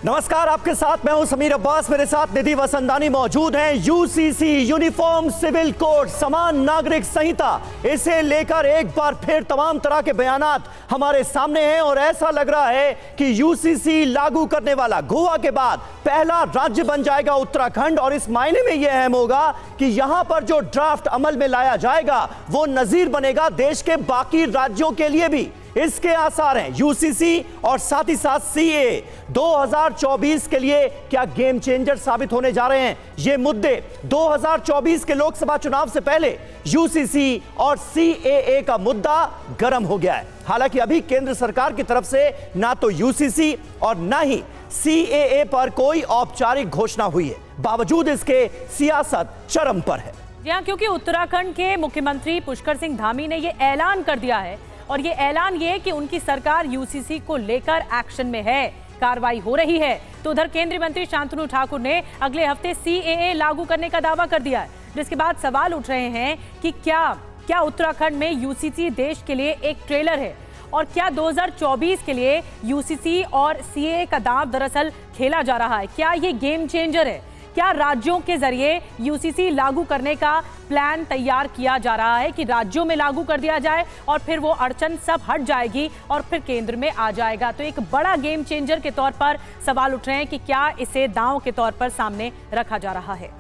नमस्कार, आपके साथ मैं हूं समीर अब्बास, मेरे साथ निधि वसंतानी मौजूद हैं। यूसीसी यूनिफॉर्म सिविल कोड समान नागरिक संहिता, इसे लेकर एक बार फिर तमाम तरह के बयानात हमारे सामने हैं और ऐसा लग रहा है कि यूसीसी लागू करने वाला गोवा के बाद पहला राज्य बन जाएगा उत्तराखंड। और इस मायने में यह अहम होगा कि यहां पर जो ड्राफ्ट अमल में लाया जाएगा वो नजीर बनेगा देश के बाकी राज्यों के लिए भी। इसके आसार हैं यूसीसी और साथ ही साथ सीएए 2024 के लिए क्या गेम चेंजर साबित होने जा रहे हैं। ये मुद्दे 2024 के लोकसभा चुनाव से पहले यूसीसी और सीएए का मुद्दा गर्म हो गया है। हालांकि अभी केंद्र सरकार की तरफ से ना तो यूसीसी और ना ही सीएए पर कोई औपचारिक घोषणा हुई है, बावजूद इसके सियासत चरम पर है। जी हां, क्योंकि उत्तराखंड के मुख्यमंत्री पुष्कर सिंह धामी ने यह ऐलान कर दिया है और ये ऐलान ये कि उनकी सरकार यूसीसी को लेकर एक्शन में है, कार्रवाई हो रही है। तो उधर केंद्रीय मंत्री शांतनु ठाकुर ने अगले हफ्ते सीएए लागू करने का दावा कर दिया है, जिसके बाद सवाल उठ रहे हैं कि क्या उत्तराखंड में यूसीसी देश के लिए एक ट्रेलर है और क्या 2024 के लिए यूसीसी और सीएए का दांव दरअसल खेला जा रहा है। क्या ये गेम चेंजर है? क्या राज्यों के जरिए यूसीसी लागू करने का प्लान तैयार किया जा रहा है कि राज्यों में लागू कर दिया जाए और फिर वो अड़चन सब हट जाएगी और फिर केंद्र में आ जाएगा। तो एक बड़ा गेम चेंजर के तौर पर सवाल उठ रहे हैं कि क्या इसे दांव के तौर पर सामने रखा जा रहा है।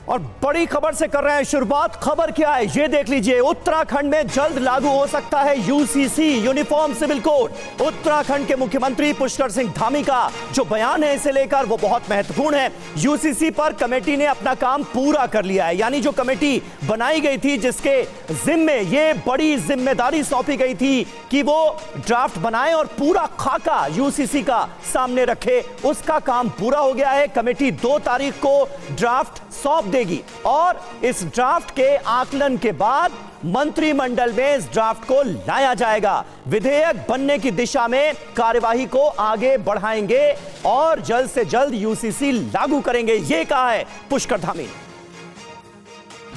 और बड़ी खबर से कर रहे हैं शुरुआत। खबर क्या है ये देख लीजिए। उत्तराखंड में जल्द लागू हो सकता है UCC uniform civil code. Uttarakhand के मुख्यमंत्री पुष्कर सिंह धामी का जो बयान है इसे लेकर वो बहुत महत्वपूर्ण है। यूसीसी पर कमेटी ने अपना काम पूरा कर लिया है, यानी जो कमेटी बनाई गई थी जिसके जिम्मे ये बड़ी जिम्मेदारी सौंपी गई थी कि वो ड्राफ्ट बनाए और पूरा खाका यूसीसी का सामने रखे, उसका काम पूरा हो गया है। कमेटी 2 तारीख को ड्राफ्ट सौंप देगी और इस ड्राफ्ट के आकलन के बाद मंत्रिमंडल में इस ड्राफ्ट को लाया जाएगा। विधेयक बनने की दिशा में कार्यवाही को आगे बढ़ाएंगे और जल्द से जल्द यूसीसी लागू करेंगे, ये कहा है पुष्कर धामी।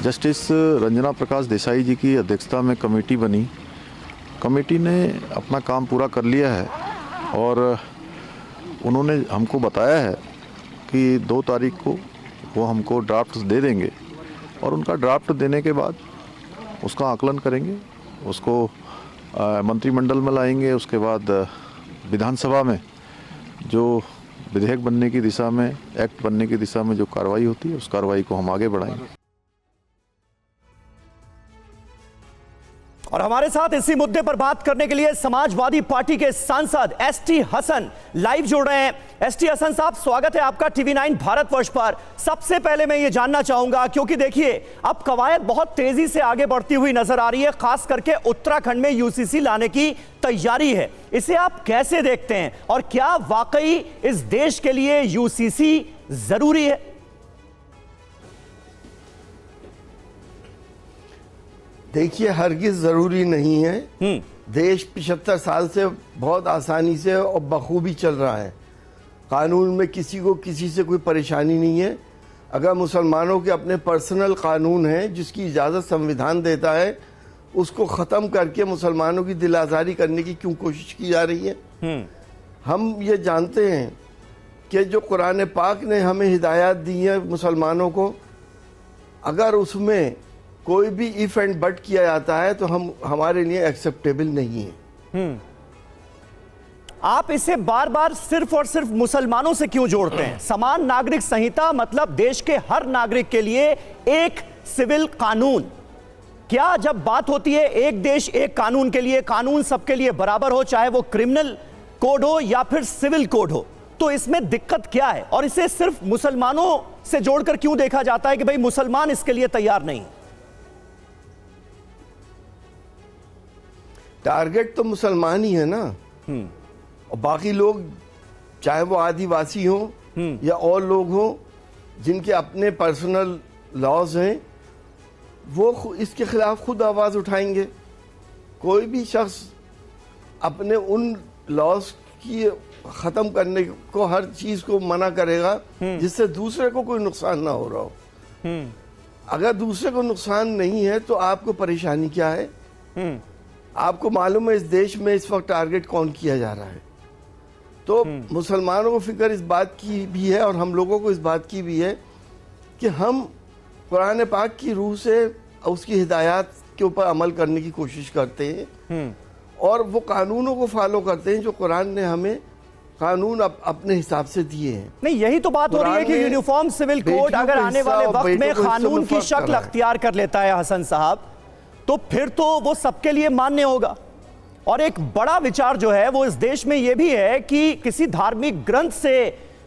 जस्टिस रंजना प्रकाश देसाई जी की अध्यक्षता में कमेटी बनी। कमेटी ने अपना काम पूरा कर लिया है और उन्होंने हमको बताया है कि 2 तारीख को वो हमको ड्राफ्ट दे देंगे और उनका ड्राफ्ट देने के बाद उसका आकलन करेंगे, उसको मंत्रिमंडल में लाएंगे। उसके बाद विधानसभा में जो विधेयक बनने की दिशा में, एक्ट बनने की दिशा में जो कार्रवाई होती है उस कार्रवाई को हम आगे बढ़ाएंगे। और हमारे साथ इसी मुद्दे पर बात करने के लिए समाजवादी पार्टी के सांसद एसटी हसन लाइव जुड़ रहे हैं। एसटी हसन साहब, स्वागत है आपका टीवी 9 भारतवर्ष पर। सबसे पहले मैं ये जानना चाहूंगा, क्योंकि देखिए अब कवायद बहुत तेजी से आगे बढ़ती हुई नजर आ रही है, खास करके उत्तराखंड में यूसीसी लाने की तैयारी है, इसे आप कैसे देखते हैं और क्या वाकई इस देश के लिए यूसीसी जरूरी है? देखिए, हरगिज जरूरी नहीं है। देश 75 साल से बहुत आसानी से और बखूबी चल रहा है। कानून में किसी को किसी से कोई परेशानी नहीं है। अगर मुसलमानों के अपने पर्सनल कानून हैं जिसकी इजाज़त संविधान देता है, उसको ख़त्म करके मुसलमानों की दिल आज़ारी करने की क्यों कोशिश की जा रही है? हम ये जानते हैं कि जो कुरान पाक ने हमें हिदायत दी है मुसलमानों को, अगर उसमें कोई भी इफ एंड बट किया जाता है तो हमारे लिए एक्सेप्टेबल नहीं है। आप इसे बार बार सिर्फ और सिर्फ मुसलमानों से क्यों जोड़ते हैं? समान नागरिक संहिता मतलब देश के हर नागरिक के लिए एक सिविल कानून। क्या जब बात होती है एक देश एक कानून के लिए, कानून सबके लिए बराबर हो, चाहे वो क्रिमिनल कोड हो या फिर सिविल कोड हो, तो इसमें दिक्कत क्या है? और इसे सिर्फ मुसलमानों से जोड़कर क्यों देखा जाता है कि भाई मुसलमान इसके लिए तैयार नहीं? टारगेट तो मुसलमान ही है ना, और बाकी लोग चाहे वो आदिवासी हो या और लोग हो जिनके अपने पर्सनल लॉज हैं, वो इसके खिलाफ खुद आवाज उठाएंगे। कोई भी शख्स अपने उन लॉज की खत्म करने को, हर चीज को मना करेगा जिससे दूसरे को कोई नुकसान ना हो रहा हो। अगर दूसरे को नुकसान नहीं है तो आपको परेशानी क्या है? आपको मालूम है इस देश में इस वक्त टारगेट कौन किया जा रहा है? तो मुसलमानों को फिक्र इस बात की भी है और हम लोगों को इस बात की भी है कि हम कुरान पाक की रूह से उसकी हिदायत के ऊपर अमल करने की कोशिश करते हैं और वो कानूनों को फॉलो करते हैं जो कुरान ने हमें कानून अपने हिसाब से दिए हैं। नहीं, यही तो बात हो रही है कि यूनिफॉर्म सिविल कोड अगर आने वाले वक्त में कानून की शक्ल अख्तियार कर लेता है हसन साहब, तो फिर तो वो सबके लिए मान्य होगा। और एक बड़ा विचार जो है वो इस देश में ये भी है कि किसी धार्मिक ग्रंथ से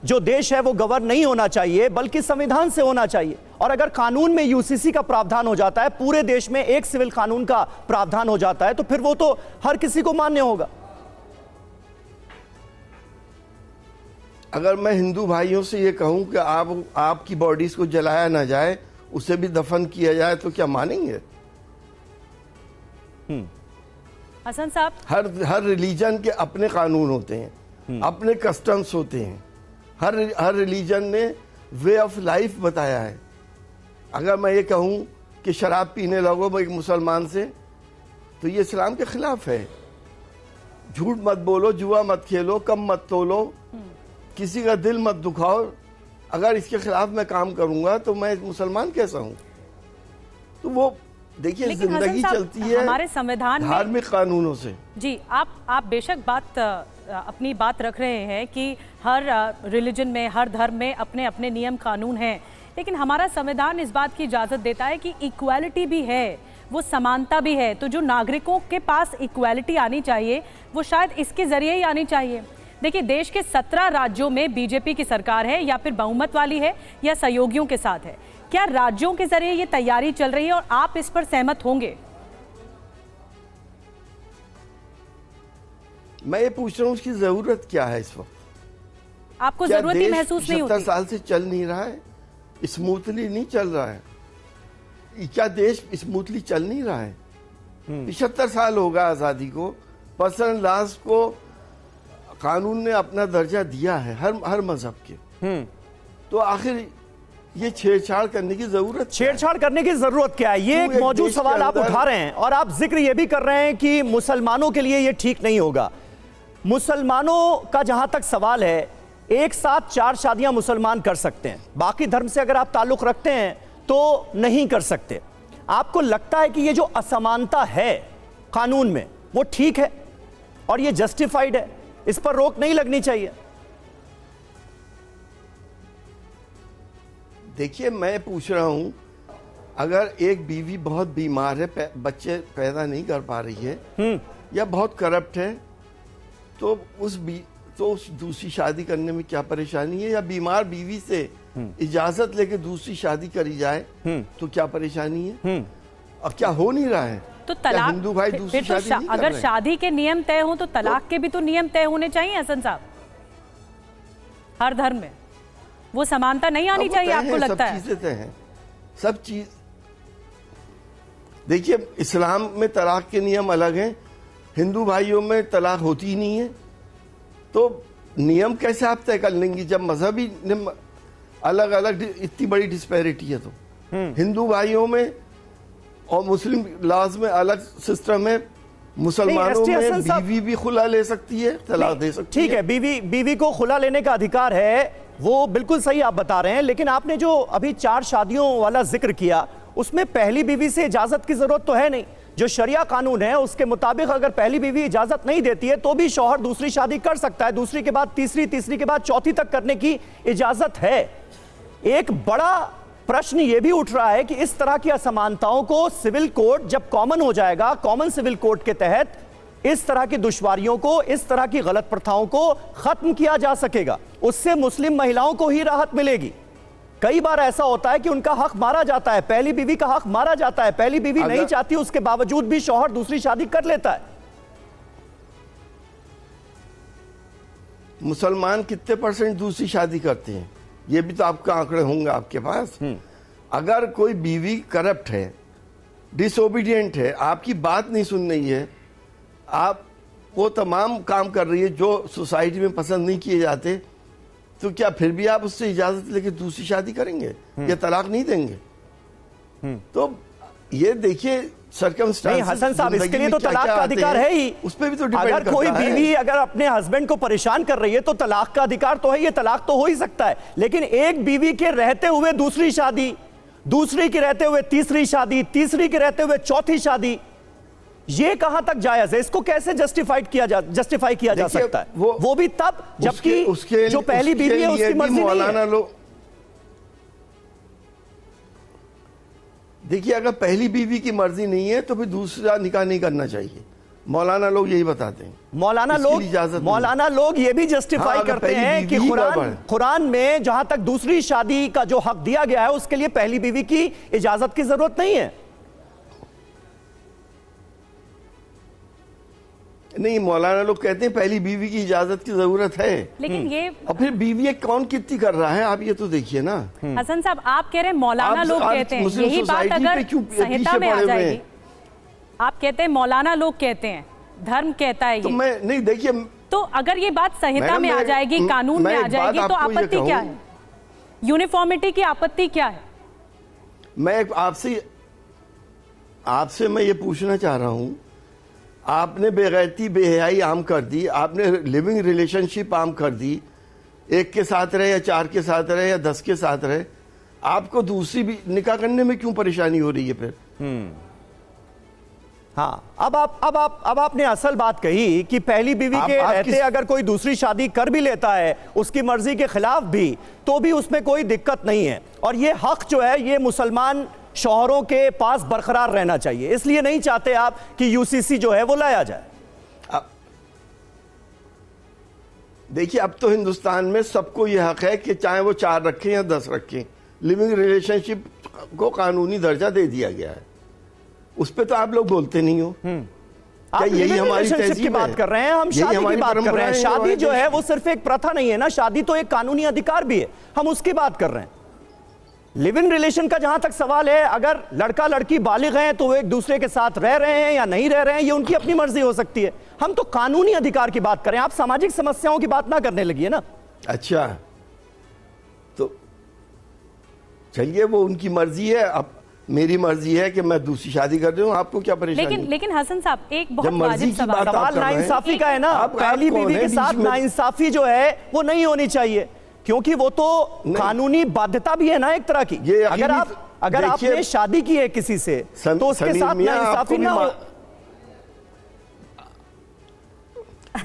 जो देश है वो गवर्न नहीं होना चाहिए, बल्कि संविधान से होना चाहिए। और अगर कानून में यूसीसी का प्रावधान हो जाता है, पूरे देश में एक सिविल कानून का प्रावधान हो जाता है, तो फिर वो तो हर किसी को मान्य होगा। अगर मैं हिंदू भाइयों से ये कहूं कि आपकी बॉडीज को जलाया ना जाए, उसे भी दफन किया जाए, तो क्या मानेंगे? हसन साहब, हर रिलीजन के अपने कानून होते हैं, अपने कस्टम्स होते हैं। हर रिलीजन ने वे ऑफ लाइफ बताया है। अगर मैं ये कहूं कि शराब पीने लगो एक मुसलमान से, तो ये इस्लाम के खिलाफ है। झूठ मत बोलो, जुआ मत खेलो, कम मत तोलो, किसी का दिल मत दुखाओ। अगर इसके खिलाफ मैं काम करूंगा तो मैं मुसलमान कैसा हूं? तो वो देखिए, जिंदगी चलती है हमारे संविधान में धार्मिक कानूनों से। जी, आप बेशक अपनी बात रख रहे हैं कि हर रिलीजन में, हर धर्म में अपने अपने नियम कानून हैं, लेकिन हमारा संविधान इस बात की इजाज़त देता है कि इक्वालिटी भी है, वो समानता भी है। तो जो नागरिकों के पास इक्वालिटी आनी चाहिए वो शायद इसके ज़रिए ही आनी चाहिए। देखिए, देश के 17 राज्यों में बीजेपी की सरकार है, या फिर बहुमत वाली है या सहयोगियों के साथ है। क्या राज्यों के जरिए ये तैयारी चल रही है और आप इस पर सहमत होंगे? मैं ये पूछ रहा हूँ, उसकी जरूरत क्या है इस वक्त? आपको जरूरत ही महसूस नहीं होती? 70 साल से चल नहीं रहा है, स्मूथली नहीं चल रहा है। क्या देश स्मूथली चल नहीं रहा है? 75 साल होगा आजादी को, पर्सनल लॉज को कानून ने अपना दर्जा दिया है हर मजहब के। तो आखिर ये छेड़छाड़ करने की जरूरत क्या है? ये एक मौजूद सवाल आप उठा रहे हैं और आप जिक्र ये भी कर रहे हैं कि मुसलमानों के लिए ये ठीक नहीं होगा। मुसलमानों का जहां तक सवाल है, एक साथ 4 शादियां मुसलमान कर सकते हैं, बाकी धर्म से अगर आप ताल्लुक रखते हैं तो नहीं कर सकते। आपको लगता है कि ये जो असमानता है कानून में वो ठीक है और ये जस्टिफाइड है, इस पर रोक नहीं लगनी चाहिए? देखिए, मैं पूछ रहा हूं, अगर एक बीवी बहुत बीमार है, बच्चे पैदा नहीं कर पा रही है या बहुत करप्ट है, तो उस दूसरी शादी करने में क्या परेशानी है? या बीमार बीवी से इजाजत लेके दूसरी शादी करी जाए तो क्या परेशानी है? अब क्या हो नहीं रहा है? तो तलाक, हिंदू भाई दूसरी शादी नहीं कर अगर रहे? शादी के नियम तय हो तो तलाक के भी तो नियम तय होने चाहिए हसन साहब। हर धर्म में वो समानता नहीं आनी चाहिए? आपको लगता है? सब चीजें तय हैं, सब चीज। देखिए, इस्लाम में तलाक के नियम अलग हैं, हिंदू भाइयों में तलाक होती ही नहीं है। तो नियम कैसे आप तय कर लेंगी जब मजहबी अलग अलग, इतनी बड़ी डिस्पैरिटी है? तो हिंदू भाइयों में और मुस्लिम लॉज में अलग सिस्टम है। मुसलमानों में बीवी भी खुला ले सकती है, तलाक दे सकती है। ठीक है, बीवी को खुला लेने का अधिकार है, वो बिल्कुल सही आप बता रहे हैं। लेकिन आपने जो अभी 4 शादियों वाला जिक्र किया, उसमें पहली बीवी से इजाजत की जरूरत तो है नहीं। जो शरिया कानून है उसके मुताबिक अगर पहली बीवी इजाजत नहीं देती है तो भी शौहर दूसरी शादी कर सकता है, दूसरी के बाद तीसरी, तीसरी के बाद चौथी तक करने की इजाजत है। एक बड़ा प्रश्न यह भी उठ रहा है कि इस तरह की असमानताओं को सिविल कोड जब कॉमन हो जाएगा, कॉमन सिविल कोड के तहत इस तरह की दुश्वारियों को, इस तरह की गलत प्रथाओं को खत्म किया जा सकेगा। उससे मुस्लिम महिलाओं को ही राहत मिलेगी। कई बार ऐसा होता है कि उनका हक मारा जाता है, पहली बीवी का हक मारा जाता है, पहली बीवी नहीं चाहती, उसके बावजूद भी शौहर दूसरी शादी कर लेता है। मुसलमान कितने % दूसरी शादी करते हैं? ये भी तो आपका आंकड़े होंगे आपके पास। अगर कोई बीवी करप्ट है, डिसोबीडियंट है, आपकी बात नहीं सुन रही है, आप वो तमाम काम कर रही है जो सोसाइटी में पसंद नहीं किए जाते, तो क्या फिर भी आप उससे इजाजत लेके दूसरी शादी करेंगे या तलाक नहीं देंगे? तो ये देखिए, सर्कमस्टांसेस, नहीं हसन साहब, इसके जिंदगी लिए में तो क्या-क्या तलाक का आते अधिकार हैं, है ही। उस पे भी तो डिपेंड अगर कोई करता है। बीवी अगर अपने हस्बैंड को परेशान कर रही है तो तलाक का अधिकार तो है, ये तलाक तो हो ही सकता है। लेकिन एक बीवी के रहते हुए दूसरी शादी, दूसरी के रहते हुए तीसरी शादी, तीसरी के रहते हुए चौथी शादी, ये कहां तक जायज है? इसको कैसे जस्टिफाई किया जा सकता है? वो भी तब जबकि जो पहली बीवी है उसकी मर्जी नहीं है। देखिए, अगर पहली बीवी की मर्जी नहीं है तो फिर दूसरा निकाह नहीं करना चाहिए। मौलाना लोग यही बताते हैं। मौलाना लोग ये भी जस्टिफाई करते हैं कि कुरान में जहां तक दूसरी शादी का जो हक दिया गया है उसके लिए पहली बीवी की इजाजत की जरूरत नहीं है। नहीं, मौलाना लोग कहते हैं पहली बीवी की इजाजत की जरूरत है। लेकिन ये और फिर बीवी कौन कितनी कर रहा है, आप ये तो देखिए ना। हसन साहब, आप कह रहे हैं मौलाना लोग कहते हैं, यही बात अगर संहिता में आ जाएगी, आप कहते हैं मौलाना लोग कहते हैं, धर्म कहता है तो ये, मैं नहीं, देखिए, तो अगर ये बात संहिता में आ जाएगी, कानून में आ जाएगी, तो आपत्ति क्या है? यूनिफॉर्मिटी की आपत्ति क्या है? मैं आपसे मैं ये पूछना चाह रहा हूं, आपने बेगैरती बेहयाई आम कर दी, आपने लिविंग रिलेशनशिप आम कर दी, एक के साथ रहे या चार के साथ रहे या 10 के साथ रहे, आपको दूसरी भी निकाह करने में क्यों परेशानी हो रही है फिर? हाँ, अब आपने असल बात कही कि पहली बीवी के रहते अगर कोई दूसरी शादी कर भी लेता है उसकी मर्जी के खिलाफ भी, तो भी उसमें कोई दिक्कत नहीं है। और ये हक जो है ये मुसलमान शौहरों के पास बरकरार रहना चाहिए, इसलिए नहीं चाहते आप कि यूसीसी जो है वो लाया जाए। देखिए, अब तो हिंदुस्तान में सबको यह हक है कि चाहे वो 4 रखें या 10 रखें, लिविंग रिलेशनशिप को कानूनी दर्जा दे दिया गया है। उस पे तो आप लोग बोलते नहीं हो। आप यही हमारी रिलेशनशिप की बात कर रहे हैं, हम शादी की बात कर रहे हैं। शादी जो है वो सिर्फ एक प्रथा नहीं है ना, शादी तो एक कानूनी अधिकार भी है, हम उसकी बात कर रहे हैं। लिव इन रिलेशन का जहां तक सवाल है, अगर लड़का लड़की बालिग हैं तो वो एक दूसरे के साथ रह रहे हैं या नहीं रह रहे हैं, ये उनकी अपनी मर्जी हो सकती है। हम तो कानूनी अधिकार की बात करें, आप सामाजिक समस्याओं की बात ना करने लगी ना। अच्छा, तो चलिए, वो उनकी मर्जी है। अब मेरी मर्जी है कि मैं दूसरी शादी कर रही हूँ, आपको क्या परेशानी? लेकिन हसन साहब, एक बहुत वाजिब सवाल नाइंसाफी का है ना। पहली बीवी के साथ नाइंसाफी जो है वो नहीं होनी चाहिए, क्योंकि वो तो कानूनी बाध्यता भी है ना एक तरह की। अगर आपने शादी की है किसी से तो उसके साथ नाइंसाफी ना हो।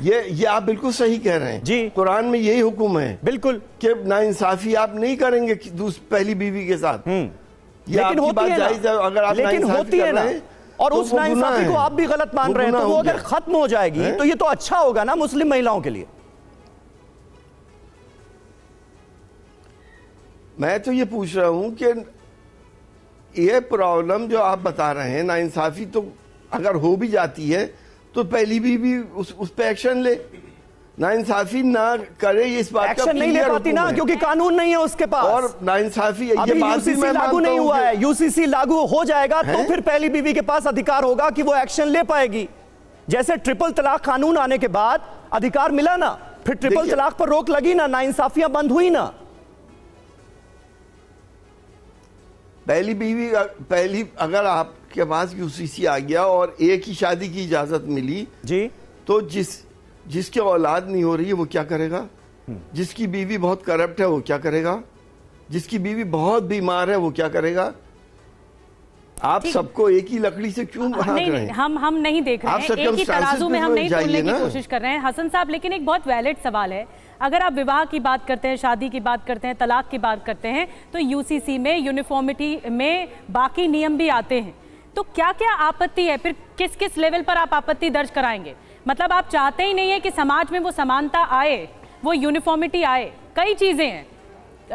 ये आप बिल्कुल सही कह रहे हैं जी, कुरान में यही हुक्म है बिल्कुल कि नाइंसाफी आप नहीं करेंगे पहली बीवी के साथ। लेकिन होती है ना, अगर आप लेकिन होती है ना, और उस नाइंसाफी को आप भी गलत मान रहे हैं, तो वो अगर खत्म हो जाएगी तो ये तो अच्छा होगा ना मुस्लिम महिलाओं के लिए। मैं तो ये पूछ रहा हूं कि ये प्रॉब्लम जो आप बता रहे हैं, नाइंसाफी तो अगर हो भी जाती है तो पहली भी उस पे एक्शन ले, नाइंसाफी ना करे, ये इस बात का एक्शन नहीं ले पाती ना, क्योंकि कानून नहीं है उसके पास। और नाइंसाफी ये बात भी यूसीसी लागू नहीं हुआ है, यूसीसी लागू हो जाएगा तो फिर पहली बीवी के पास अधिकार होगा कि वो एक्शन ले पाएगी। जैसे ट्रिपल तलाक कानून आने के बाद अधिकार मिला ना, फिर ट्रिपल तलाक पर रोक लगी ना, नाइंसाफियां बंद हुई ना। पहली अगर आपके पास यूसीसी आ गया और एक ही शादी की इजाजत मिली जी, तो जिसके औलाद नहीं हो रही है वो क्या करेगा? जिसकी बीवी बहुत करप्ट है वो क्या करेगा? जिसकी बीवी बहुत बीमार है वो क्या करेगा? आप सबको एक ही लकड़ी से क्यों बना रहे हैं? हम नहीं देख रहे हैं, एक ही तराजू में हम नहीं तोलने की कोशिश कर रहे हैं हसन साहब। लेकिन एक बहुत वैलिड सवाल है, अगर आप विवाह की बात करते हैं, शादी की बात करते हैं, तलाक की बात करते हैं, तो यूसीसी में यूनिफॉर्मिटी में बाकी नियम भी आते हैं, तो क्या क्या आपत्ति है? फिर किस किस लेवल पर आप आपत्ति दर्ज कराएंगे? मतलब आप चाहते ही नहीं है कि समाज में वो समानता आए, वो यूनिफॉर्मिटी आए। कई चीजें हैं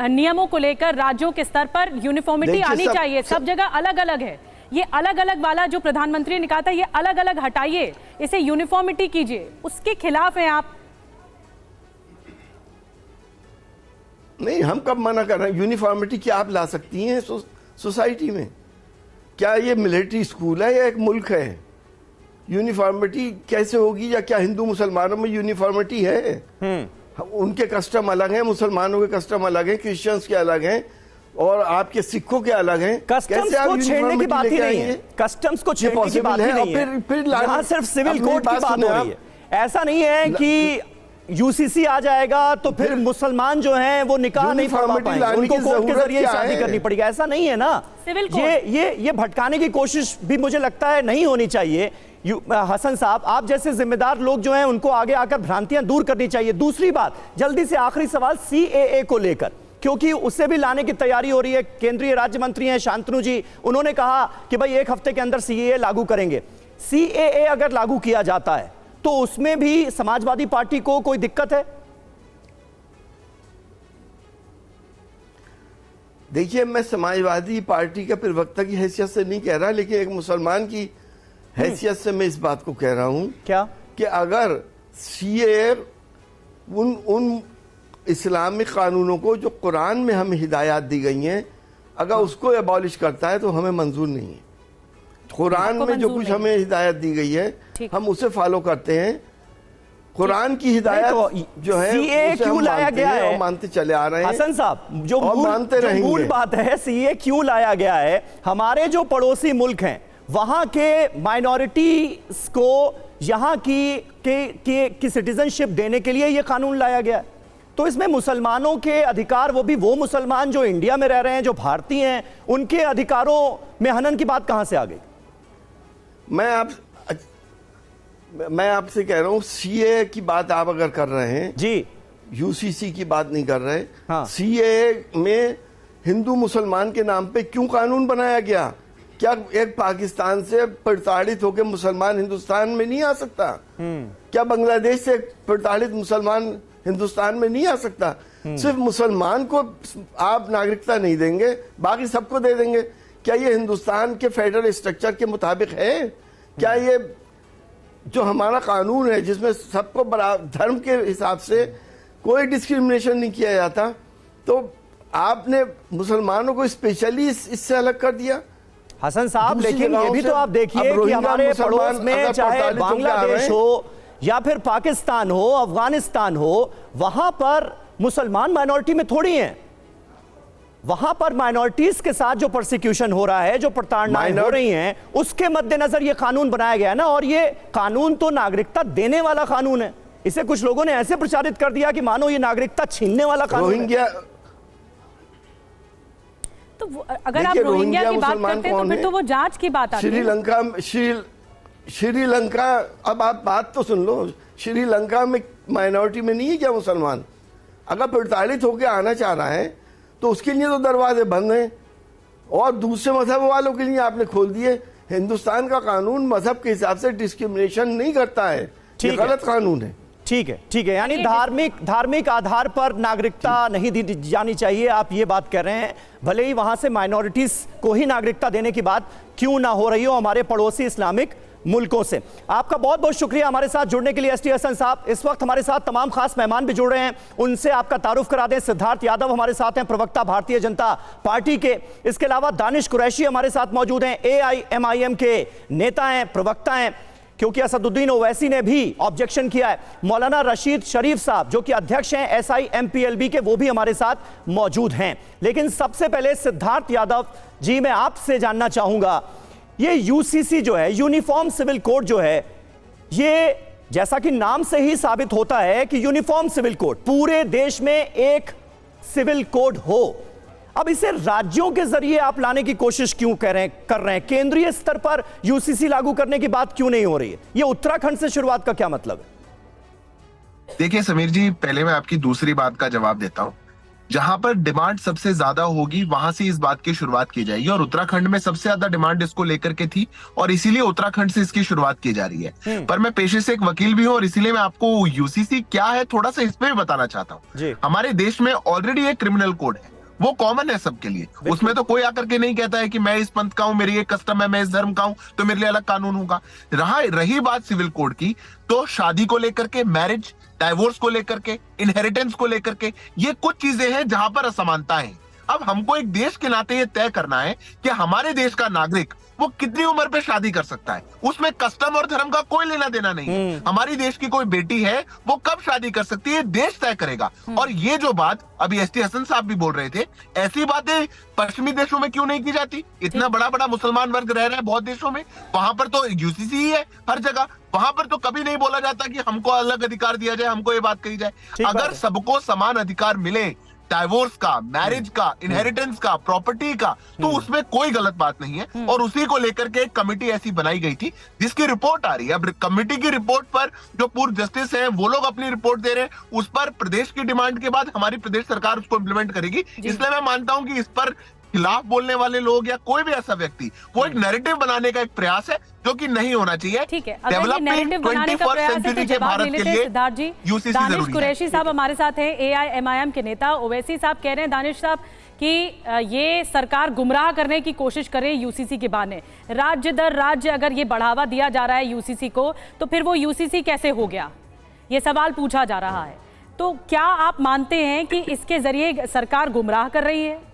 नियमों को लेकर, राज्यों के स्तर पर यूनिफॉर्मिटी आनी चाहिए, सब जगह अलग अलग है। ये अलग अलग वाला जो प्रधानमंत्री ने कहा था, ये अलग अलग हटाइए, इसे यूनिफॉर्मिटी कीजिए, उसके खिलाफ हैं आप? नहीं, हम कब मना कर रहे हैं? यूनिफॉर्मिटी क्या आप ला सकती हैं सोसाइटी में? क्या ये मिलिट्री स्कूल है या एक मुल्क है? यूनिफॉर्मिटी कैसे होगी? या क्या हिंदू मुसलमानों में यूनिफॉर्मिटी है? उनके कस्टम अलग हैं, मुसलमानों के कस्टम अलग हैं, क्रिश्चियंस के अलग हैं, और आपके सिक्कों के अलग हैं। कस्टम्स को छेड़ने की बात ही नहीं है, कस्टम्स को छेड़ने की बात ही नहीं है, यहाँ सिर्फ सिविल कोड की बात हो रही है। ऐसा नहीं है कि यूसीसी आ जाएगा तो फिर मुसलमान जो हैं वो निकाह नहीं पढ़वा पाएंगे, उनको कोर्ट के जरिए शादी करनी पड़ेगी, ऐसा नहीं है ना। सिविल ये भटकाने की कोशिश भी मुझे लगता है नहीं होनी चाहिए। हसन साहब, आप जैसे जिम्मेदार लोग जो हैं उनको आगे आकर भ्रांतियां दूर करनी चाहिए। दूसरी बात, जल्दी से आखिरी सवाल सीएए को लेकर, क्योंकि उससे भी लाने की तैयारी हो रही है। केंद्रीय राज्य मंत्री हैं शांतनु जी, उन्होंने कहा कि भाई 1 हफ्ते के अंदर सीएए लागू करेंगे। सीएए अगर लागू किया जाता है तो उसमें भी समाजवादी पार्टी को कोई दिक्कत है? देखिए, मैं समाजवादी पार्टी का प्रवक्ता की हैसियत से नहीं कह रहा, लेकिन एक मुसलमान की हैसियत से मैं इस बात को कह रहा हूं क्या कि अगर सीएए उन इस्लामिक कानूनों को जो कुरान में हमें हिदायत दी गई हैं, अगर उसको एबॉलिश करता है तो हमें मंजूर नहीं है। कुरान में जो कुछ हमें हिदायत दी गई है हम उसे फॉलो करते हैं। कुरान की हिदायत जो है सीए क्यों लाया गया है और मानते चले आ रहे हैं। हसन साहब, जो मानते मूल बात है, सीए क्यों लाया गया है? हमारे जो पड़ोसी मुल्क हैं वहां के माइनॉरिटीज को यहाँ की सिटीजनशिप देने के लिए यह कानून लाया गया। तो इसमें मुसलमानों के अधिकार, वो भी वो मुसलमान जो इंडिया में रह रहे हैं, जो भारतीय हैं, उनके अधिकारों में हनन की बात कहां से आ गई? मैं आपसे कह रहा हूं, सीए की बात आप अगर कर रहे हैं जी, यूसीसी की बात नहीं कर रहे। हाँ। सीए में हिंदू मुसलमान के नाम पे क्यों कानून बनाया गया? क्या एक पाकिस्तान से प्रताड़ित होकर मुसलमान हिंदुस्तान में नहीं आ सकता? क्या बांग्लादेश से प्रताड़ित मुसलमान हिंदुस्तान में नहीं आ सकता? सिर्फ मुसलमान को आप नागरिकता नहीं देंगे, बाकी सबको दे देंगे। क्या ये हिंदुस्तान के फेडरल स्ट्रक्चर के मुताबिक है? क्या ये जो हमारा कानून है जिसमें सबको धर्म के हिसाब से कोई डिस्क्रिमिनेशन नहीं किया जाता, तो आपने मुसलमानों को स्पेशली इससे अलग कर दिया? हसन साहब, लेकिन ये भी तो आप देखिए कि हमारे पड़ोस में चाहे बांग्लादेश हो या फिर पाकिस्तान हो, अफगानिस्तान हो, वहां पर मुसलमान माइनॉरिटी में थोड़ी हैं। वहां पर माइनॉरिटीज के साथ जो परसिक्यूशन हो रहा है, जो प्रताड़नाएं हो रही हैं, उसके मद्देनजर यह कानून बनाया गया है ना। और ये कानून तो नागरिकता देने वाला कानून है। इसे कुछ लोगों ने ऐसे प्रचारित कर दिया कि मानो ये नागरिकता छीनने वाला कानून है। तो अगर आप रोहिंग्या की बात करते हैं तो फिर तो वो जांच की बात आती है। श्रीलंका, अब आप बात तो सुन लो, श्रीलंका में माइनॉरिटी में नहीं है क्या मुसलमान? अगर प्रताड़ित होकर आना चाह रहा है तो उसके लिए तो दरवाजे बंद हैं, और दूसरे मजहब वालों के लिए आपने खोल दिए। हिंदुस्तान का कानून मजहब के हिसाब से डिस्क्रिमिनेशन नहीं करता है, ये गलत कानून है। ठीक है, यानी धार्मिक आधार पर नागरिकता नहीं दी जानी चाहिए, आप ये बात कह रहे हैं। भले ही वहां से माइनॉरिटीज को ही नागरिकता देने की बात क्यों ना हो रही हो हमारे पड़ोसी इस्लामिक मुल्कों से। आपका बहुत बहुत शुक्रिया हमारे साथ जुड़ने के लिए एसटी हसन साहब। इस वक्त हमारे साथ तमाम खास मेहमान भी जुड़ रहे हैं, उनसे आपका तारुफ करा दें। सिद्धार्थ यादव हमारे साथ हैं, प्रवक्ता भारतीय जनता पार्टी के। इसके अलावा दानिश कुरैशी हमारे साथ मौजूद हैं, AIMIM के नेता हैं, प्रवक्ता हैं, क्योंकि असदुद्दीन ओवैसी ने भी ऑब्जेक्शन किया है। मौलाना रशीद शरीफ साहब जो कि अध्यक्ष हैं SIMPLB के, वो भी हमारे साथ मौजूद हैं। लेकिन सबसे पहले सिद्धार्थ यादव जी, मैं आपसे जानना चाहूंगा, ये यूसीसी जो है, यूनिफॉर्म सिविल कोड जो है, ये जैसा कि नाम से ही साबित होता है कि यूनिफॉर्म सिविल कोड, पूरे देश में एक सिविल कोड हो। अब इसे राज्यों के जरिए आप लाने की कोशिश क्यों कर रहे हैं? केंद्रीय स्तर पर यूसीसी लागू करने की बात क्यों नहीं हो रही है? ये उत्तराखंड से शुरुआत का क्या मतलब है? देखिए समीर जी, पहले मैं आपकी दूसरी बात का जवाब देता हूं। जहां पर डिमांड सबसे ज्यादा होगी वहां से इस बात की शुरुआत की जाएगी, और उत्तराखंड में सबसे ज्यादा डिमांड इसको लेकर के थी और इसीलिए उत्तराखंड से इसकी शुरुआत की जा रही है। पर मैं पेशे से एक वकील भी हूं और इसीलिए मैं आपको यूसीसी क्या है थोड़ा सा इस पे भी बताना चाहता हूं। हमारे देश में ऑलरेडी एक क्रिमिनल कोड है, वो कॉमन है सबके लिए। उसमें तो कोई आकर के नहीं कहता है कि मैं इस पंथ का हूं, मेरी एक कस्टम है, मैं इस धर्म का हूं तो मेरे लिए अलग कानून होगा। रही बात सिविल कोड की, तो शादी को लेकर के, मैरिज डाइवोर्स को लेकर के, इनहेरिटेंस को लेकर के, ये कुछ चीजें हैं जहां पर असमानता है। अब हमको एक देश के नाते ये तय करना है कि हमारे देश का नागरिक वो कितनी उम्र पे शादी कर सकता है, उसमें कस्टम और धर्म का कोई लेना देना नहीं है। हमारी देश की कोई बेटी है वो कब शादी कर सकती है, देश तय करेगा। और ये जो बात अभी एसटी हसन साहब भी बोल रहे थे, ऐसी बातें पश्चिमी देशों में क्यों नहीं की जाती? इतना बड़ा बड़ा मुसलमान वर्ग रह रहा है बहुत देशों में, वहां पर तो यूसीसी ही है हर जगह, वहां पर तो कभी नहीं बोला जाता कि हमको अलग अधिकार दिया जाए, हमको ये बात कही जाए। अगर सबको समान अधिकार मिले, डाइवोर्स का, मैरिज का, इनहेरिटेंस का, प्रॉपर्टी का, तो उसमें कोई गलत बात नहीं है। और उसी को लेकर के एक कमेटी ऐसी बनाई गई थी जिसकी रिपोर्ट आ रही है। अब कमेटी की रिपोर्ट पर जो पूर्व जस्टिस हैं वो लोग अपनी रिपोर्ट दे रहे हैं, उस पर प्रदेश की डिमांड के बाद हमारी प्रदेश सरकार उसको इम्प्लीमेंट करेगी। इसलिए मैं मानता हूं कि इस पर खिलाफ बोलने वाले लोग या कोई भी ऐसा व्यक्ति वो एक नैरेटिव बनाने का एक प्रयास है जो कि नहीं होना चाहिए। ठीक है, अगर ये नैरेटिव बनाने का प्रयास है तो जवाब ले लेते हैं सिद्धार्थ जी। दानिश कुरैशी साहब हमारे साथ हैं, AIMIM के नेता। ओवैसी साहब कह रहे हैं दानिश साहब कि ये सरकार गुमराह करने की कोशिश करे यूसीसी के बहाने। राज्य दर राज्य अगर ये बढ़ावा दिया जा रहा है यूसीसी को, तो फिर वो यूसीसी कैसे हो गया, ये सवाल पूछा जा रहा है। तो क्या आप मानते हैं कि इसके जरिए सरकार गुमराह कर रही है?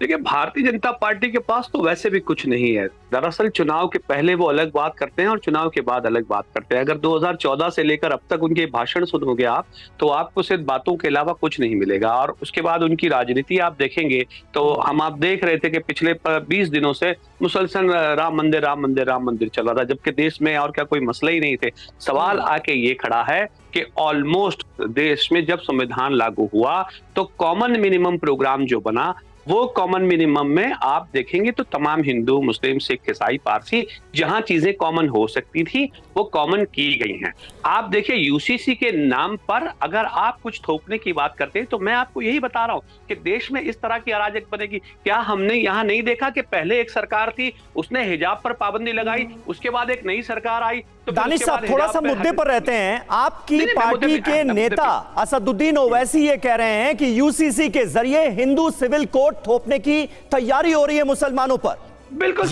देखिए, भारतीय जनता पार्टी के पास तो वैसे भी कुछ नहीं है। दरअसल चुनाव के पहले वो अलग बात करते हैं और चुनाव के बाद अलग बात करते हैं। अगर 2014 से लेकर अब तक उनके भाषण सुनोगे आप, तो आपको सिर्फ बातों के अलावा कुछ नहीं मिलेगा। और उसके बाद उनकी राजनीति आप देखेंगे तो आप देख रहे थे कि पिछले 20 दिनों से मुसलसल राम मंदिर चल रहा था, जबकि देश में और क्या कोई मसला ही नहीं थे। सवाल आके ये खड़ा है कि ऑलमोस्ट देश में जब संविधान लागू हुआ तो कॉमन मिनिमम प्रोग्राम जो बना, वो कॉमन मिनिमम में आप देखेंगे तो तमाम हिंदू, मुस्लिम, सिख, ईसाई, पारसी, जहां चीजें कॉमन हो सकती थी वो कॉमन की गई हैं। आप देखिए, यूसीसी के नाम पर अगर आप कुछ थोपने की बात करते हैं तो मैं आपको यही बता रहा हूं कि देश में इस तरह की अराजक बनेगी। क्या हमने यहाँ नहीं देखा कि पहले एक सरकार थी, उसने हिजाब पर पाबंदी लगाई, उसके बाद एक नई सरकार आई। तो दानिश साहब थोड़ा सा मुद्दे पर रहते हैं। आपकी पार्टी के नेता असदुद्दीन ओवैसी ये कह रहे हैं कि यूसीसी के जरिए हिंदू सिविल कोड थोपने की तैयारी हो रही है मुसलमानों पर। बिल्कुल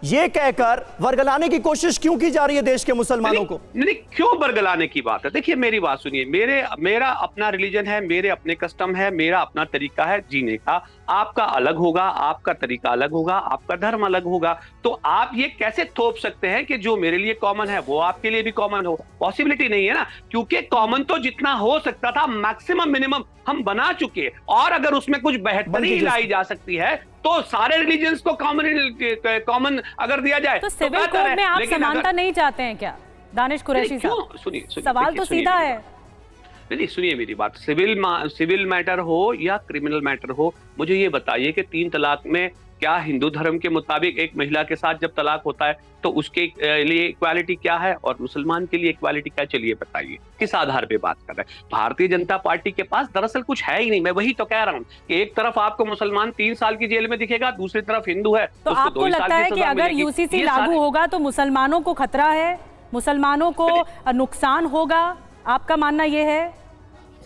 ये कहकर वर्गलाने की कोशिश क्यों की जा रही है देश के मुसलमानों को? नहीं, क्यों वर्गलाने की बात है? देखिए, मेरी बात सुनिए। मेरा अपना रिलीजन है, मेरे अपने कस्टम है, मेरा अपना तरीका है जीने का। आपका अलग होगा, आपका तरीका अलग होगा, आपका धर्म अलग होगा। तो आप ये कैसे थोप सकते हैं कि जो मेरे लिए कॉमन है वो आपके लिए भी कॉमन हो? पॉसिबिलिटी नहीं है ना, क्योंकि कॉमन तो जितना हो सकता था मैक्सिमम मिनिमम हम बना चुके। और अगर उसमें कुछ बेहतरी लाई जा सकती है तो सारे रिलीजन्स को कॉमन अगर दिया जाए तो सिविल कोड में आप समानता नहीं चाहते हैं क्या दानिश कुरैशी साहब? सुनिए, सवाल तो सीधा है। नहीं, सुनिए मेरी बात। सिविल मैटर हो या क्रिमिनल मैटर हो, मुझे ये बताइए कि 3 तलाक में क्या हिंदू धर्म के मुताबिक एक महिला के साथ जब तलाक होता है तो उसके लिए इक्वालिटी क्या है और मुसलमान के लिए इक्वालिटी क्या? चलिए बताइए, किस आधार पे बात कर रहे हैं? भारतीय जनता पार्टी के पास दरअसल कुछ है ही नहीं। मैं वही तो कह रहा हूँ कि एक तरफ आपको मुसलमान 3 साल की जेल में दिखेगा, दूसरी तरफ हिंदू है तो आपको लगता है कि अगर यूसीसी लागू होगा तो मुसलमानों को खतरा है, मुसलमानों को नुकसान होगा? आपका मानना यह है?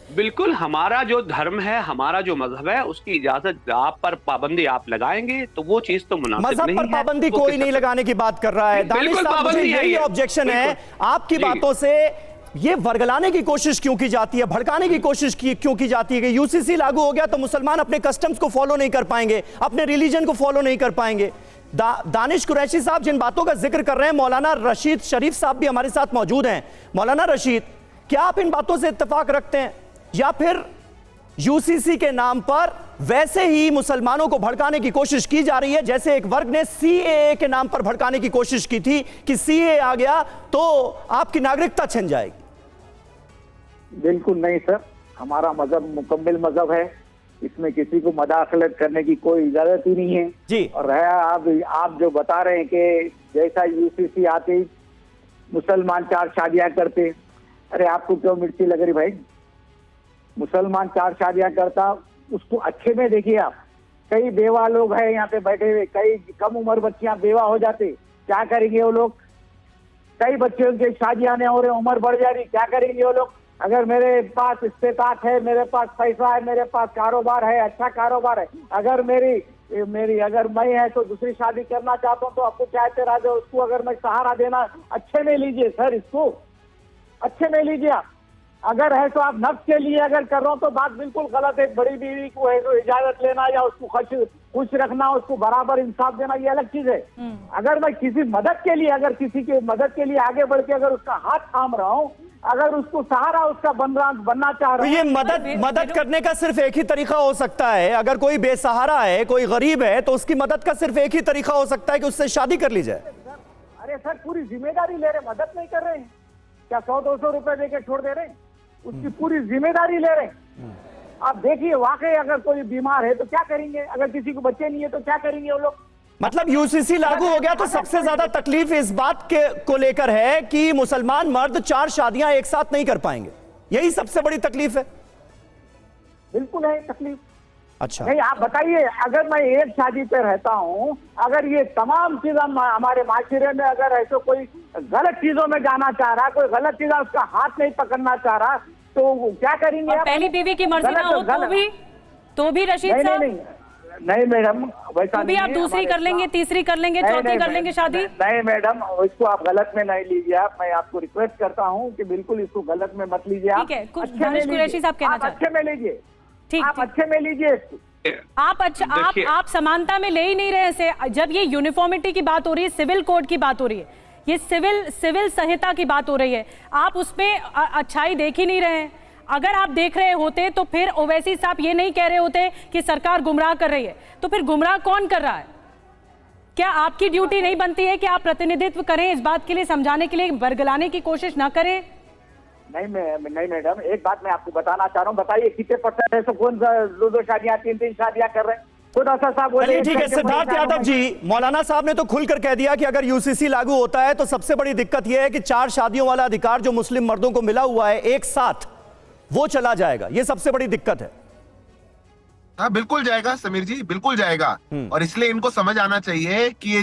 बिल्कुल, हमारा जो धर्म है, हमारा जो मजहब है, उसकी इजाजत आप पर पाबंदी आप लगाएंगे तो वो चीज तो मुनासिब नहीं है। मजहब पर पाबंदी कोई नहीं लगाने की बात कर रहा है दानिश साहब। मुझे यही ऑब्जेक्शन है आपकी बातों से। ये वर्गलाने की कोशिश क्यों की जाती है, भड़काने की कोशिश क्यों की जाती है कि यूसीसी लागू हो गया तो मुसलमान अपने कस्टम्स को फॉलो नहीं कर पाएंगे, अपने रिलीजन को फॉलो नहीं कर पाएंगे? दानिश कुरैशी साहब जिन बातों का जिक्र कर रहे हैं, मौलाना रशीद शरीफ साहब भी हमारे साथ मौजूद हैं। मौलाना रशीद, क्या आप इन बातों से इत्तेफाक रखते हैं या फिर यूसीसी के नाम पर वैसे ही मुसलमानों को भड़काने की कोशिश की जा रही है जैसे एक वर्ग ने सीएए के नाम पर भड़काने की कोशिश की थी कि सीएए आ गया तो आपकी नागरिकता छिन जाएगी? बिल्कुल नहीं सर, हमारा मजहब मुकम्मल मजहब है, इसमें किसी को मदाखलत करने की कोई इजाजत ही नहीं है जी। और आप जो बता रहे हैं कि जैसा यूसीसी आते मुसलमान 4 शादियां करते, अरे आपको क्यों मिर्ची लग रही भाई? मुसलमान 4 शादियां करता, उसको अच्छे में देखिए आप। कई बेवा लोग हैं यहाँ पे बैठे हुए, कई कम उम्र बच्चियां बेवा हो जाते, क्या करेंगे वो लोग? कई बच्चों की शादियां नहीं हो रही, उम्र बढ़ जा रही, क्या करेंगे वो लोग? अगर मेरे पास इस्तेताक है, मेरे पास पैसा है, मेरे पास कारोबार है, अच्छा कारोबार है, अगर अगर मैं है तो दूसरी शादी करना चाहता हूँ तो आपको चाहते राजा उसको अगर मैं सहारा देना, अच्छे में लीजिए सर, इसको अच्छे में लीजिए आप। अगर है तो आप नफ्स के लिए अगर कर रहा हूं तो बात बिल्कुल गलत है। बड़ी बीवी को है तो इजाजत लेना या उसको खुश रखना, उसको बराबर इंसाफ देना, ये अलग चीज है। अगर मैं किसी मदद के लिए, अगर किसी की मदद के लिए आगे बढ़ के अगर उसका हाथ थाम रहा हूँ, अगर उसको सहारा उसका बनना चाह रहा तो हूँ, ये मदद करने का सिर्फ एक ही तरीका हो सकता है। अगर कोई बेसहारा है, कोई गरीब है, तो उसकी मदद का सिर्फ एक ही तरीका हो सकता है कि उससे शादी कर ली जाए। अरे सर, पूरी जिम्मेदारी ले रहे, मदद नहीं कर रहे हैं क्या? 100-200 रुपए देके छोड़ दे रहे हैं, उसकी पूरी जिम्मेदारी ले रहे हैं। आप देखिए, वाकई अगर कोई बीमार है तो क्या करेंगे, अगर किसी को बच्चे नहीं है तो क्या करेंगे वो लोग? मतलब यूसीसी लागू हो गया तो सबसे ज्यादा तकलीफ इस बात को लेकर है कि मुसलमान मर्द 4 शादियां एक साथ नहीं कर पाएंगे, यही सबसे बड़ी तकलीफ है। बिल्कुल है तकलीफ। अच्छा, नहीं, आप बताइए, अगर मैं एक शादी पे रहता हूँ, अगर ये तमाम चीज हमारे माशरे में अगर ऐसे कोई गलत चीजों में जाना चाह रहा, कोई गलत चीज उसका हाथ नहीं पकड़ना चाह रहा, तो क्या करेंगे? और पहली बीवी की मर्जी ना हो तो भी रशीद साहब नहीं मैडम, वैसा तो भी आप दूसरी कर लेंगे, तीसरी कर लेंगे, चौथी कर लेंगे शादी? नहीं मैडम, इसको आप गलत में नहीं लीजिए। आप, मैं आपको रिक्वेस्ट करता हूँ कि बिल्कुल इसको गलत में मत लीजिए। ठीक है, कुछ दानिश कुरैशी साहब कहना चाहते हैं। अच्छे में लीजिए, ठीक, आप अच्छे में लीजिए इसको। आप समानता में ले ही नहीं रहे से। जब ये यूनिफॉर्मिटी की बात हो रही है, सिविल कोड की बात हो रही है, ये सिविल संहिता की बात हो रही है, आप उसमें अच्छाई देख ही नहीं रहे हैं। अगर आप देख रहे होते तो फिर ओवैसी साहब ये नहीं कह रहे होते कि सरकार गुमराह कर रही है। तो फिर गुमराह कौन कर रहा है? क्या आपकी ड्यूटी नहीं बनती है कि आप प्रतिनिधित्व करें, इस बात के लिए समझाने के लिए, बरगलाने की कोशिश ना करें? नहीं मैडम, एक बात मैं आपको बताना चाह रहा हूँ। बताइए कितने % है, कौन 2 शादियां 3 शादियां कर रहे हैं? खुद असद साहब बोले। ठीक है सिद्धार्थ यादव जी, मौलाना साहब ने तो खुलकर कह दिया कि अगर यूसीसी लागू होता है तो सबसे बड़ी दिक्कत यह है कि 4 शादियों वाला अधिकार जो मुस्लिम मर्दों को मिला हुआ है एक साथ, वो चला जाएगा। ये सबसे बड़ी दिक्कत है। हाँ बिल्कुल जाएगा समीर जी, बिल्कुल जाएगा। और इसलिए इनको समझ आना चाहिए कि ये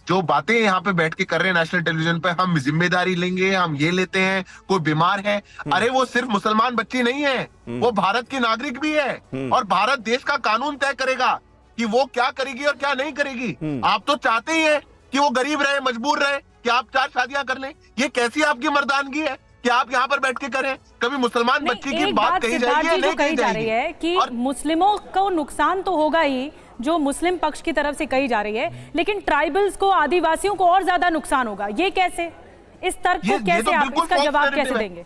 जो बातें यहाँ पे बैठ के कर रहे हैं नेशनल टेलीविजन पे, हम जिम्मेदारी लेंगे, हम ये लेते हैं, कोई बीमार है, अरे वो सिर्फ मुसलमान बच्ची नहीं है, वो भारत की नागरिक भी है। और भारत देश का कानून तय करेगा कि वो क्या करेगी और क्या नहीं करेगी। आप तो चाहते ही है कि वो गरीब रहे, मजबूर रहे, कि आप 4 शादियां कर लें। ये कैसी आपकी मर्दानगी है कि आप यहाँ पर बैठ के करें? कभी मुसलमान बच्ची की बात कही जाएगी या नहीं कही जा रही है कि मुस्लिमों को नुकसान तो होगा ही, जो मुस्लिम पक्ष की तरफ से कही जा रही है, लेकिन ट्राइबल्स को, आदिवासियों को और ज्यादा नुकसान होगा। ये कैसे, इस तर्क को कैसे आप, इसका जवाब कैसे देंगे?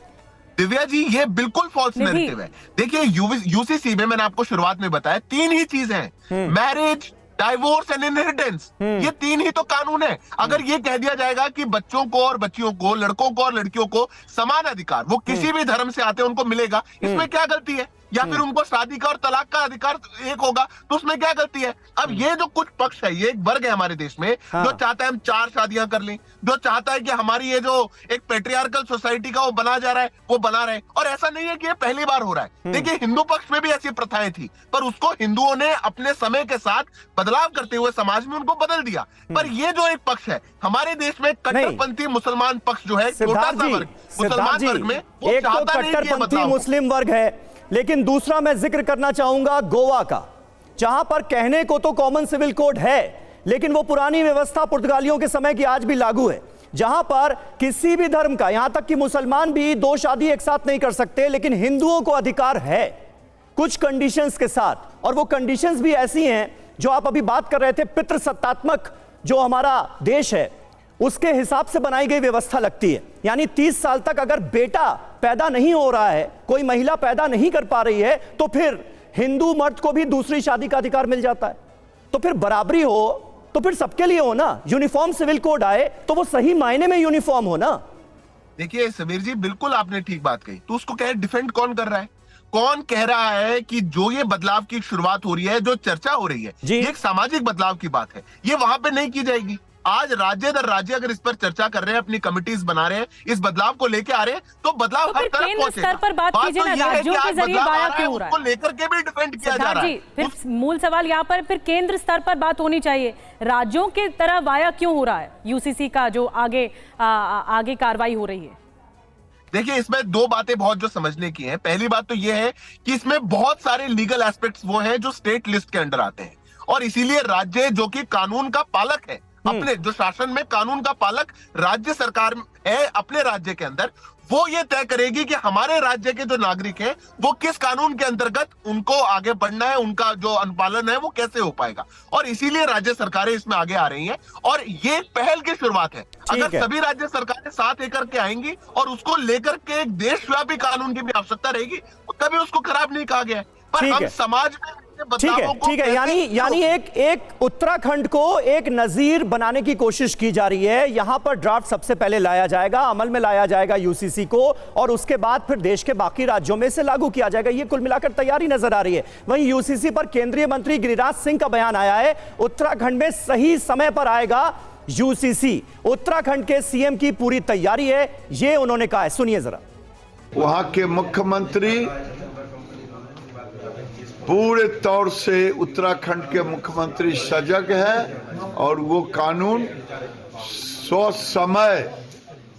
दिव्या जी, ये बिल्कुल फॉल्स नैरेटिव है। देखिए यूसीसी में मैंने आपको शुरुआत में बताया 3 ही चीज हैं, मैरिज, डाइवोर्स एंड इनहेरिटेंस। ये 3 ही तो कानून है। अगर ये कह दिया जाएगा कि बच्चों को और बच्चियों को, लड़कों को और लड़कियों को समान अधिकार, वो किसी भी धर्म से आते हैं उनको मिलेगा, इसमें क्या गलती है? या फिर उनको शादी का और तलाक का अधिकार एक होगा, तो उसमें क्या गलती है? अब ये जो कुछ पक्ष है, ये एक वर्ग है हमारे देश में जो चाहता है हम 4 शादियां कर लें, जो चाहता है कि हमारी ये जो एक पेट्रियार्कल सोसाइटी का वो बना जा रहा है, वो बना रहे। और ऐसा नहीं है कि ये पहली बार हो रहा है। देखिए, हिंदू पक्ष में भी ऐसी प्रथाएं थी, पर उसको हिंदुओं ने अपने समय के साथ बदलाव करते हुए समाज में उनको बदल दिया। पर ये जो एक पक्ष है हमारे देश में, कट्टरपंथी मुसलमान पक्ष जो है, छोटा सा वर्ग मुसलमान वर्ग में, वो एक तो चाहता नहीं कि ये कट्टरपंथी बदलाव हो। मुस्लिम वर्ग है, लेकिन दूसरा मैं जिक्र करना चाहूंगा गोवा का, जहां पर कहने को तो कॉमन सिविल कोड है, लेकिन वो पुरानी व्यवस्था पुर्तगालियों के समय की आज भी लागू है, जहां पर किसी भी धर्म का, यहां तक कि मुसलमान भी 2 शादी एक साथ नहीं कर सकते, लेकिन हिंदुओं को अधिकार है कुछ कंडीशंस के साथ। और वो कंडीशंस भी ऐसी हैं जो आप अभी बात कर रहे थे, पितृसत्तात्मक जो हमारा देश है उसके हिसाब से बनाई गई व्यवस्था लगती है। यानी 30 साल तक अगर बेटा पैदा नहीं हो रहा है, कोई महिला पैदा नहीं कर पा रही है, तो फिर हिंदू मर्द को भी दूसरी शादी का अधिकार मिल जाता है। तो फिर बराबरी हो तो फिर सबके लिए हो ना। यूनिफॉर्म सिविल कोड आए तो वो सही मायने में यूनिफॉर्म हो ना। देखिए समीर जी, बिल्कुल आपने ठीक बात कही। तो उसको कह डिफेंड कौन कर रहा है? कौन कह रहा है कि जो ये बदलाव की शुरुआत हो रही है, जो चर्चा हो रही है, ये एक सामाजिक बदलाव की बात है, ये वहां पे नहीं की जाएगी। आज राज्य दर राज्य अगर इस पर चर्चा कर रहे हैं, अपनी कमिटीज बना रहे हैं, इस बदलाव को लेके आ रहे हैं, तो बदलाव हर तरफ केंद्र स्तर पर बात कीजिए ना, राज्यों के जरिए वाया क्यों हो रहा है, उसको लेकर के भी डिफेंड किया जा रहा है। फिर मूल सवाल यहाँ पर फिर केंद्र स्तर पर बात होनी चाहिए, राज्यों के तरह वाया क्यों हो रहा है यूसीसी का जो आगे कार्रवाई हो रही है? देखिए, इसमें 2 बातें बहुत जो समझने की हैं। पहली बात तो यह है कि इसमें बहुत सारे लीगल एस्पेक्ट्स वो हैं जो स्टेट लिस्ट के अंडर आते हैं, और इसीलिए राज्य जो कि कानून का पालक है, अपने जो शासन में कानून का पालक राज्य सरकार है अपने राज्य के अंदर, वो ये तय करेगी कि हमारे राज्य के जो नागरिक हैं वो किस कानून के अंतर्गत उनको आगे बढ़ना है, उनका जो अनुपालन है वो कैसे हो पाएगा। और इसीलिए राज्य सरकारें इसमें आगे आ रही हैं और ये पहल की शुरुआत है। अगर सभी राज्य सरकारें साथ लेकर के आएंगी और उसको लेकर के एक देशव्यापी कानून की भी आवश्यकता रहेगी, कभी उसको खराब नहीं कहा गया है, पर हम समाज में ठीक है यानी एक उत्तराखंड को एक नजीर बनाने की कोशिश की जा रही है। यहां पर ड्राफ्ट सबसे पहले लाया जाएगा, अमल में लाया जाएगा यूसीसी को, और उसके बाद फिर देश के बाकी राज्यों में इसे लागू किया जाएगा। ये कुल मिलाकर तैयारी नजर आ रही है। वहीं यूसीसी पर केंद्रीय मंत्री गिरिराज सिंह का बयान आया है, उत्तराखंड में सही समय पर आएगा यूसीसी। उत्तराखंड के सीएम की पूरी तैयारी है, ये उन्होंने कहा है। सुनिए जरा। वहां के मुख्यमंत्री पूरे तौर से उत्तराखंड के मुख्यमंत्री सजग है और वो कानून समय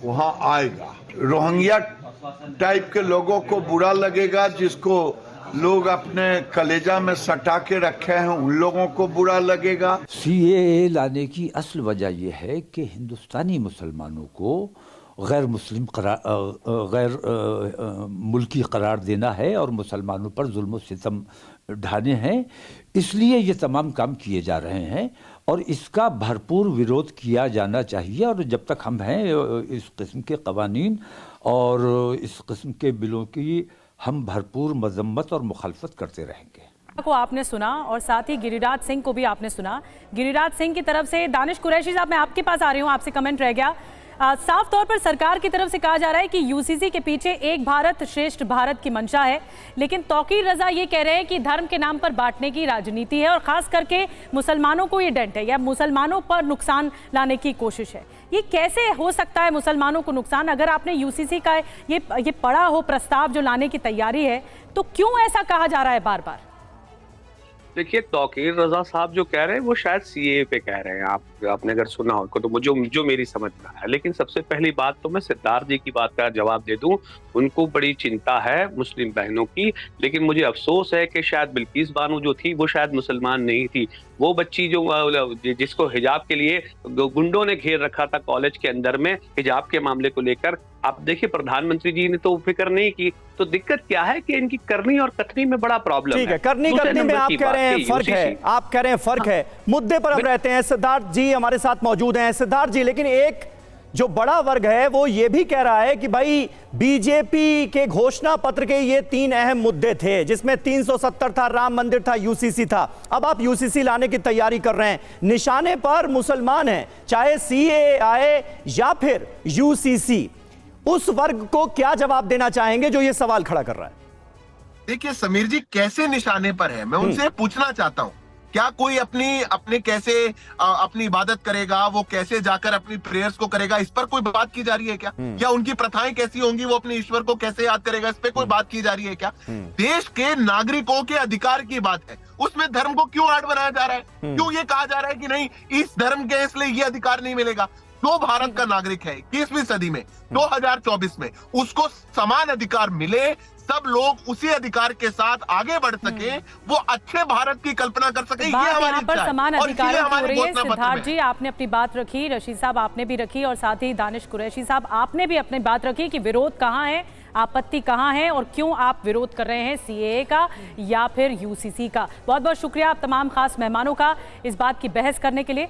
वहां आएगा। रोहिंग्या टाइप के लोगों को बुरा लगेगा, जिसको लोग अपने कलेजा में सटा के रखे हैं उन लोगों को बुरा लगेगा। सीएए लाने की असल वजह यह है कि हिंदुस्तानी मुसलमानों को गैर मुल्की करार देना है और मुसलमानों पर जुल्म सितम ढाने हैं। इसलिए ये तमाम काम किए जा रहे हैं और इसका भरपूर विरोध किया जाना चाहिए। और जब तक हम हैं इस किस्म के कवानीन और इस किस्म के बिलों की हम भरपूर मजम्मत और मुखालफत करते रहेंगे। को आपने सुना और साथ ही गिरिराज सिंह को भी आपने सुना। गिरिराज सिंह की तरफ से दानिश कुरैशी साहब, मैं आपके पास आ रही हूँ, आपसे कमेंट रह गया। साफ तौर पर सरकार की तरफ से कहा जा रहा है कि यूसीसी के पीछे एक भारत श्रेष्ठ भारत की मंशा है, लेकिन तौकीर रजा ये कह रहे हैं कि धर्म के नाम पर बांटने की राजनीति है और खास करके मुसलमानों को ये डेंट है या मुसलमानों पर नुकसान लाने की कोशिश है। ये कैसे हो सकता है मुसलमानों को नुकसान? अगर आपने यूसीसी का ये पढ़ा हो प्रस्ताव जो लाने की तैयारी है, तो क्यों ऐसा कहा जा रहा है बार बार? देखिए, तौकीर रजा साहब जो कह रहे हैं वो शायद सीएए पे कह रहे हैं। आपने अगर सुना हो तो मुझे जो मेरी समझ में आया। लेकिन सबसे पहली बात तो मैं सिद्धार्थ जी की बात का जवाब दे दूं। उनको बड़ी चिंता है मुस्लिम बहनों की, लेकिन मुझे अफसोस है कि शायद बिल्किस बानो जो थी वो शायद मुसलमान नहीं थी। वो बच्ची जो जिसको हिजाब के लिए गुंडों ने घेर रखा था कॉलेज के अंदर में हिजाब के मामले को लेकर, आप देखिए प्रधानमंत्री जी ने तो फिक्र नहीं की। तो दिक्कत क्या है कि इनकी करनी और कथनी में बड़ा प्रॉब्लम है। ठीक है, करनी में आप कह रहे हैं फर्क है, आप कह रहे हैं फर्क है। मुद्दे पर हम रहते हैं। सिद्धार्थ जी हमारे साथ मौजूद हैं। सिद्धार्थ जी, लेकिन एक जो बड़ा वर्ग है वो ये भी कह रहा है कि भाई बीजेपी के घोषणा पत्र के ये 3 अहम मुद्दे थे, जिसमें 370 था, राम मंदिर था, यूसीसी था। अब आप यूसीसी लाने की तैयारी कर रहे हैं, निशाने पर मुसलमान हैं, चाहे सीएए आए या फिर यूसीसी। उस वर्ग को क्या जवाब देना चाहेंगे जो ये सवाल खड़ा कर रहा है? देखिए समीर जी, कैसे निशाने पर है मैं उनसे पूछना चाहता हूं। क्या कोई अपने कैसे अपनी इबादत करेगा, वो कैसे जाकर अपनी प्रेयर्स को करेगा, इस पर कोई बात की जा रही है क्या? या उनकी प्रथाएं कैसी होंगी, वो अपने ईश्वर को कैसे याद करेगा, इस पे कोई बात की जा रही है क्या? देश के नागरिकों के अधिकार की बात है, उसमें धर्म को क्यों आड़ बनाया जा रहा है? क्यों ये कहा जा रहा है कि नहीं इस धर्म के इसलिए ये अधिकार नहीं मिलेगा? जो भारत का नागरिक है 21वीं सदी में 2024 में उसको समान अधिकार मिले, सब लोग उसी अधिकार के साथ आगे बढ़ सके, वो अच्छे भारत की कल्पना कर सके। ये हमारी पर समान अधिकारों की हो रही है। सिद्धार्थ जी आपने अपनी बात रखी, रशीद साहब आपने भी रखी और साथ ही दानिश कुरैशी साहब आपने भी अपनी बात रखी कि विरोध कहाँ है, आपत्ति कहाँ है और क्यों आप विरोध कर रहे हैं सीएए का या फिर यूसीसी का। बहुत बहुत शुक्रिया आप तमाम खास मेहमानों का इस बात की बहस करने के लिए।